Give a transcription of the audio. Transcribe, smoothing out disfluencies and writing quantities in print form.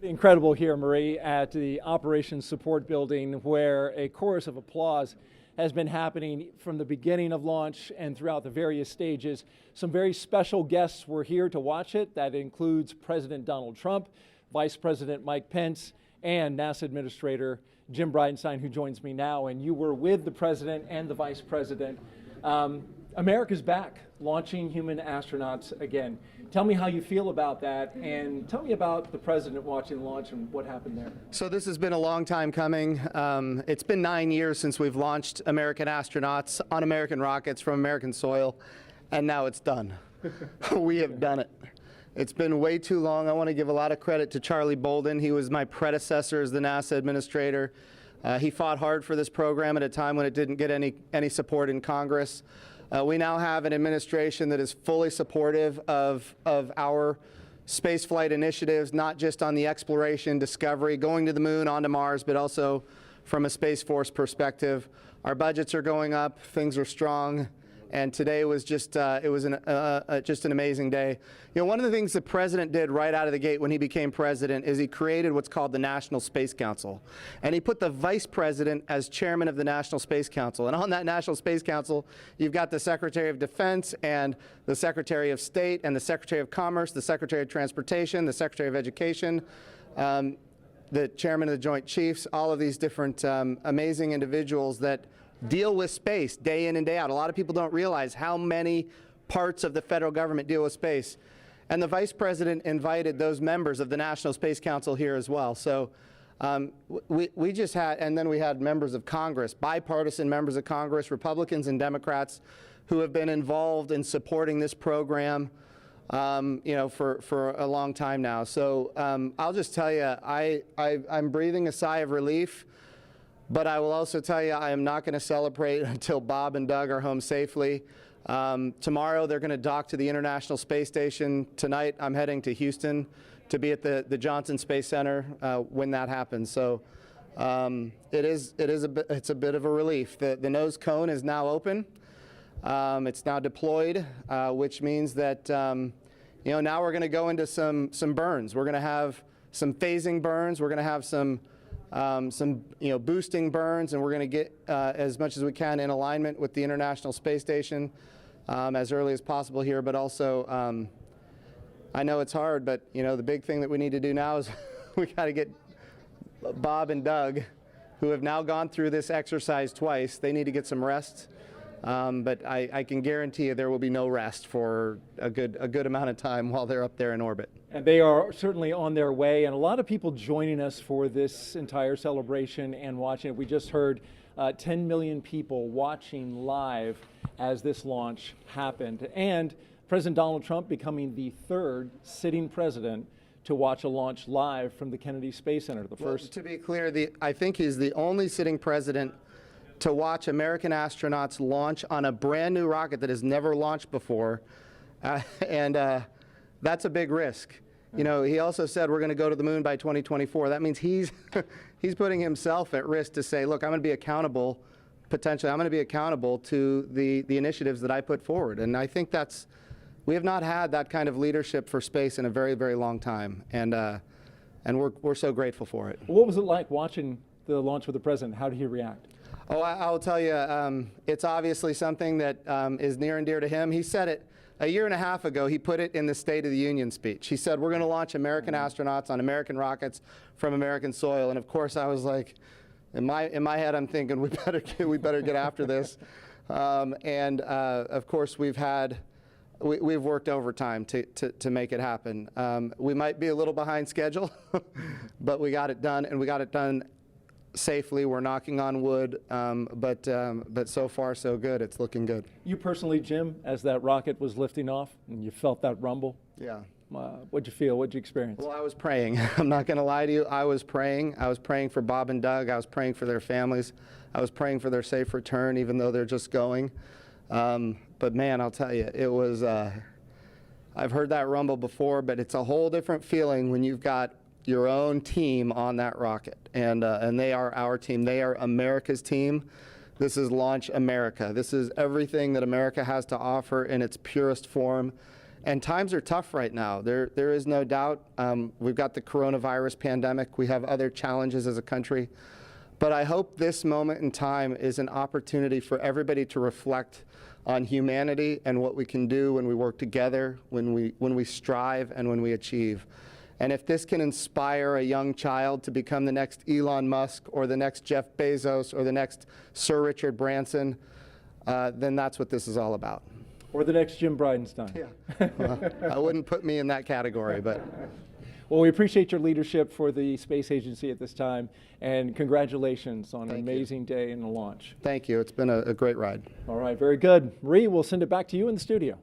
Incredible here, Marie, at the Operations Support Building, where a chorus of applause has been happening from the beginning of launch and throughout the various stages. Some very special guests were here to watch it. That includes President Donald Trump, Vice President Mike Pence, and NASA Administrator Jim Bridenstine, who joins me now. And you were with the President and the Vice President. America's back, launching human astronauts again. Tell me how you feel about that, and tell me about the President watching the launch and what happened there. So this has been a long time coming. It's been 9 years since we've launched American astronauts on American rockets from American soil, and now it's done. We have done it. It's been way too long. I want to give a lot of credit to Charlie Bolden. He was my predecessor as the NASA administrator. He fought hard for this program at a time when it didn't get any support in Congress. We now have an administration that is fully supportive of our spaceflight initiatives, not just on the exploration, discovery, going to the moon, onto Mars, but also from a Space Force perspective. Our budgets are going up, things are strong, and today was just just an amazing day. You know, one of the things the President did right out of the gate when he became President is he created what's called the National Space Council. And he put the Vice President as chairman of the National Space Council. And on that National Space Council, you've got the Secretary of Defense and the Secretary of State and the Secretary of Commerce, the Secretary of Transportation, the Secretary of Education, the chairman of the Joint Chiefs, all of these different amazing individuals that deal with space day in and day out. A lot of people don't realize how many parts of the federal government deal with space. And the Vice President invited those members of the National Space Council here as well. So we just had, and then we had members of Congress, bipartisan members of Congress, Republicans and Democrats, who have been involved in supporting this program you know, for a long time now. So I'll just tell you, I'm breathing a sigh of relief. But I will also tell you, I am not going to celebrate until Bob and Doug are home safely. Tomorrow, they're going to dock to the International Space Station. Tonight, I'm heading to Houston to be at the Johnson Space Center when that happens. So it's a bit of a relief. The nose cone is now open. It's now deployed, which means that you know, now we're going to go into some burns. We're going to have some phasing burns. We're going to have some you know, boosting burns, and we're going to get as much as we can in alignment with the International Space Station as early as possible here. But also, I know it's hard, but you know, the big thing that we need to do now is we got to get Bob and Doug, who have now gone through this exercise twice. They need to get some rest. But I can guarantee you there will be no rest for a good amount of time while they're up there in orbit. And they are certainly on their way, and a lot of people joining us for this entire celebration and watching it. We just heard 10 million people watching live as this launch happened, and President Donald Trump becoming the third sitting president to watch a launch live from the Kennedy Space Center. The first. To be clear, I think he's the only sitting president to watch American astronauts launch on a brand new rocket that has never launched before, and that's a big risk. You know, he also said we're going to go to the moon by 2024. That means he's putting himself at risk to say, look, I'm going to be accountable, potentially, I'm going to be accountable to the initiatives that I put forward. And I think we have not had that kind of leadership for space in a very, very long time, and we're so grateful for it. What was it like watching the launch with the President? How did he react? Oh, I'll tell you, it's obviously something that is near and dear to him. He said it a year and a half ago. He put it in the State of the Union speech. He said, we're going to launch American astronauts on American rockets from American soil. And of course, I was like, in my head, I'm thinking, we better get after this. Of course, we've worked overtime to make it happen. We might be a little behind schedule, but we got it done, and we got it done safely. We're knocking on wood, but so far so good. It's looking good. You personally, Jim, as that rocket was lifting off and you felt that rumble? Yeah. What'd you feel? What'd you experience? Well, I was praying. I'm not going to lie to you. I was praying. I was praying for Bob and Doug. I was praying for their families. I was praying for their safe return, even though they're just going. But man, I'll tell you, it was, I've heard that rumble before, but it's a whole different feeling when you've got your own team on that rocket, and they are our team. They are America's team. This is Launch America. This is everything that America has to offer in its purest form, And times are tough right now. There is no doubt. We've got the coronavirus pandemic. We have other challenges as a country. But I hope this moment in time is an opportunity for everybody to reflect on humanity and what we can do when we work together, when we strive, and when we achieve. And if this can inspire a young child to become the next Elon Musk or the next Jeff Bezos or the next Sir Richard Branson, then that's what this is all about. Or the next Jim Bridenstine. Yeah. Well, I wouldn't put me in that category, but. Well, we appreciate your leadership for the space agency at this time, and congratulations on an amazing day in the launch. Thank you. It's been a great ride. All right, very good. Marie, we'll send it back to you in the studio.